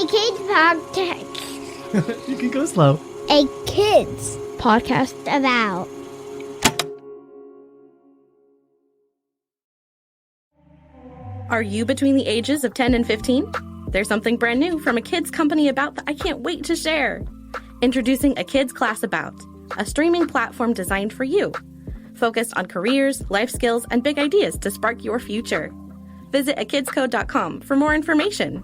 kids podcast. You can go slow. A kids podcast about. Are you between the ages of 10 and 15? There's something brand new from a kids company about that I can't wait to share. Introducing A Kids Class About, a streaming platform designed for you. Focused on careers, life skills, and big ideas to spark your future. Visit akidscode.com for more information.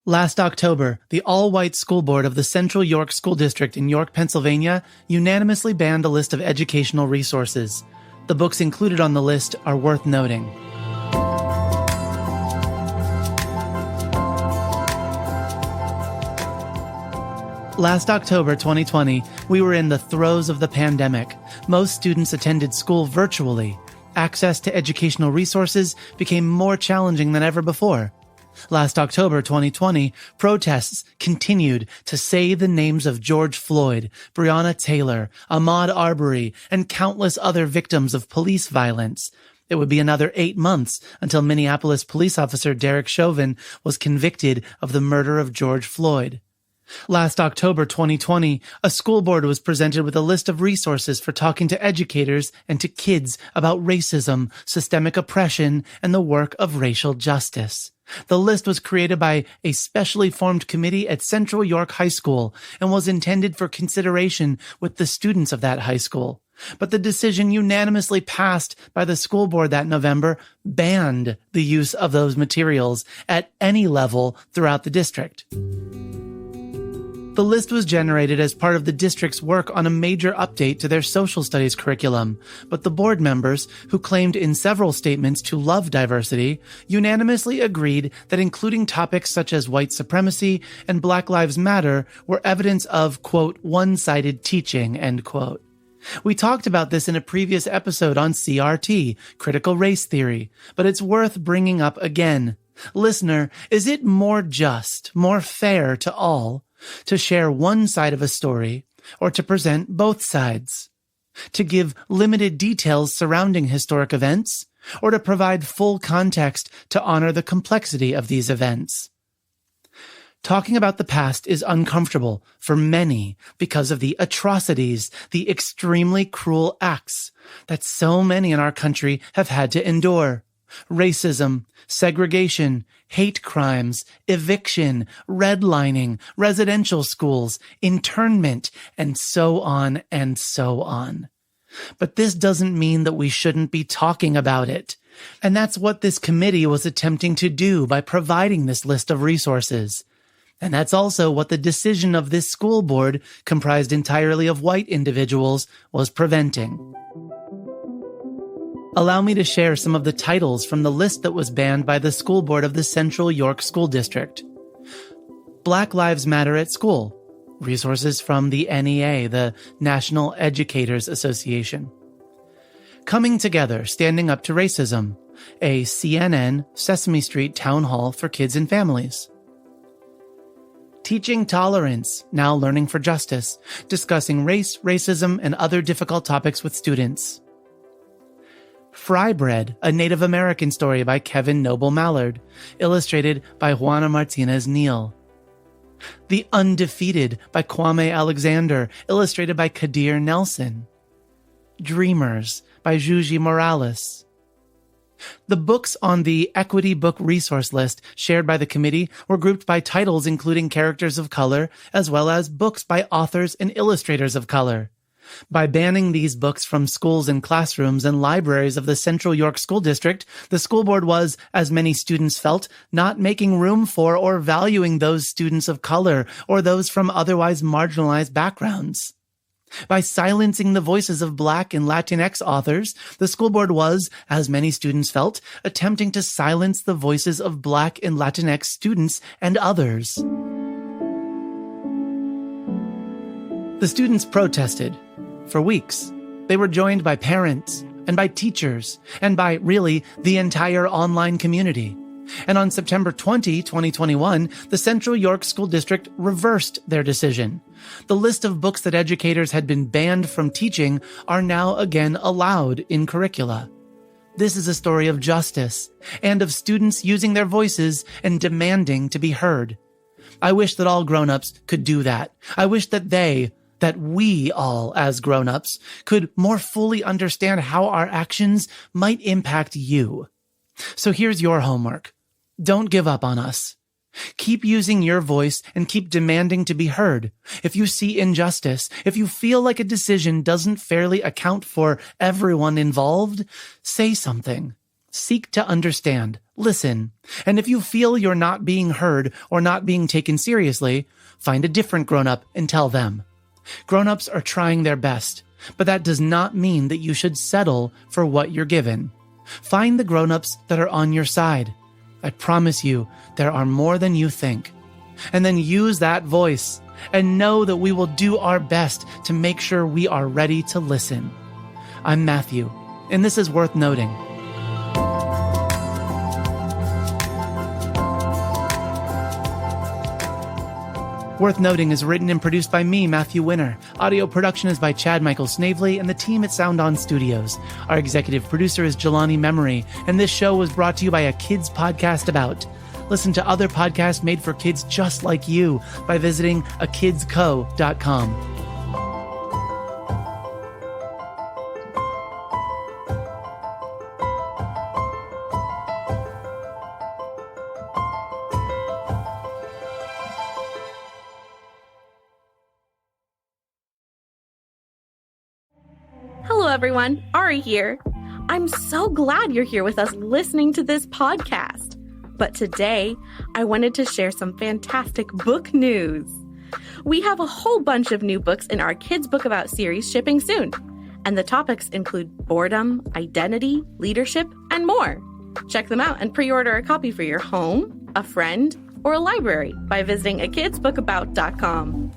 Last October, the all-white school board of the Central York School District in York, Pennsylvania, unanimously banned a list of educational resources. The books included on the list are worth noting. Last October 2020, we were in the throes of the pandemic. Most students attended school virtually. Access to educational resources became more challenging than ever before. Last October 2020, protests continued to say the names of George Floyd, Breonna Taylor, Ahmaud Arbery, and countless other victims of police violence. It would be another 8 months until Minneapolis police officer Derek Chauvin was convicted of the murder of George Floyd. Last October 2020, a school board was presented with a list of resources for talking to educators and to kids about racism, systemic oppression, and the work of racial justice. The list was created by a specially formed committee at Central York High School and was intended for consideration with the students of that high school. But the decision unanimously passed by the school board that November banned the use of those materials at any level throughout the district. The list was generated as part of the district's work on a major update to their social studies curriculum, but the board members, who claimed in several statements to love diversity, unanimously agreed that including topics such as white supremacy and Black Lives Matter were evidence of, quote, one-sided teaching, end quote. We talked about this in a previous episode on CRT, critical race theory, but it's worth bringing up again. Listener, is it more just, more fair to all, to share one side of a story, or to present both sides? To give limited details surrounding historic events, or to provide full context to honor the complexity of these events? Talking about the past is uncomfortable for many because of the atrocities, the extremely cruel acts that so many in our country have had to endure. Racism, segregation, hate crimes, eviction, redlining, residential schools, internment, and so on and so on. But this doesn't mean that we shouldn't be talking about it. And that's what this committee was attempting to do by providing this list of resources. And that's also what the decision of this school board, comprised entirely of white individuals, was preventing. Allow me to share some of the titles from the list that was banned by the school board of the Central York School District. Black Lives Matter at School. Resources from the NEA, the National Educators Association. Coming Together, Standing Up to Racism. A CNN Sesame Street town hall for kids and families. Teaching Tolerance, Now Learning for Justice. Discussing race, racism, and other difficult topics with students. Fry Bread, a Native American story by Kevin Noble Mallard, illustrated by Juana Martinez Neal. The Undefeated by Kwame Alexander, illustrated by Kadir Nelson. Dreamers by Juji Morales. The books on the Equity Book Resource List shared by the committee were grouped by titles including characters of color, as well as books by authors and illustrators of color. By banning these books from schools and classrooms and libraries of the Central York School District, the school board was, as many students felt, not making room for or valuing those students of color or those from otherwise marginalized backgrounds. By silencing the voices of Black and Latinx authors, the school board was, as many students felt, attempting to silence the voices of Black and Latinx students and others. The students protested. For weeks, they were joined by parents and by teachers and by, really, the entire online community. And on September 20, 2021, the Central York School District reversed their decision. The list of books that educators had been banned from teaching are now again allowed in curricula. This is a story of justice and of students using their voices and demanding to be heard. I wish that all grown-ups could do that. I wish that we all as grown-ups could more fully understand how our actions might impact you. So here's your homework. Don't give up on us. Keep using your voice and keep demanding to be heard. If you see injustice, if you feel like a decision doesn't fairly account for everyone involved, say something. Seek to understand. Listen. And if you feel you're not being heard or not being taken seriously, find a different grown-up and tell them. Grown-ups are trying their best, but that does not mean that you should settle for what you're given. Find the grown-ups that are on your side. I promise you, there are more than you think. And then use that voice and know that we will do our best to make sure we are ready to listen. I'm Matthew, and this is Worth Noting. Worth Noting is written and produced by me, Matthew Winner. Audio production is by Chad Michael Snavely and the team at Sound On Studios. Our executive producer is Jelani Memory, and this show was brought to you by a kids podcast about. Listen to other podcasts made for kids just like you by visiting akidsco.com. Hello, everyone. Ari here. I'm so glad you're here with us listening to this podcast. But today, I wanted to share some fantastic book news. We have a whole bunch of new books in our Kids Book About series shipping soon. And the topics include boredom, identity, leadership, and more. Check them out and pre-order a copy for your home, a friend, or a library by visiting akidsbookabout.com.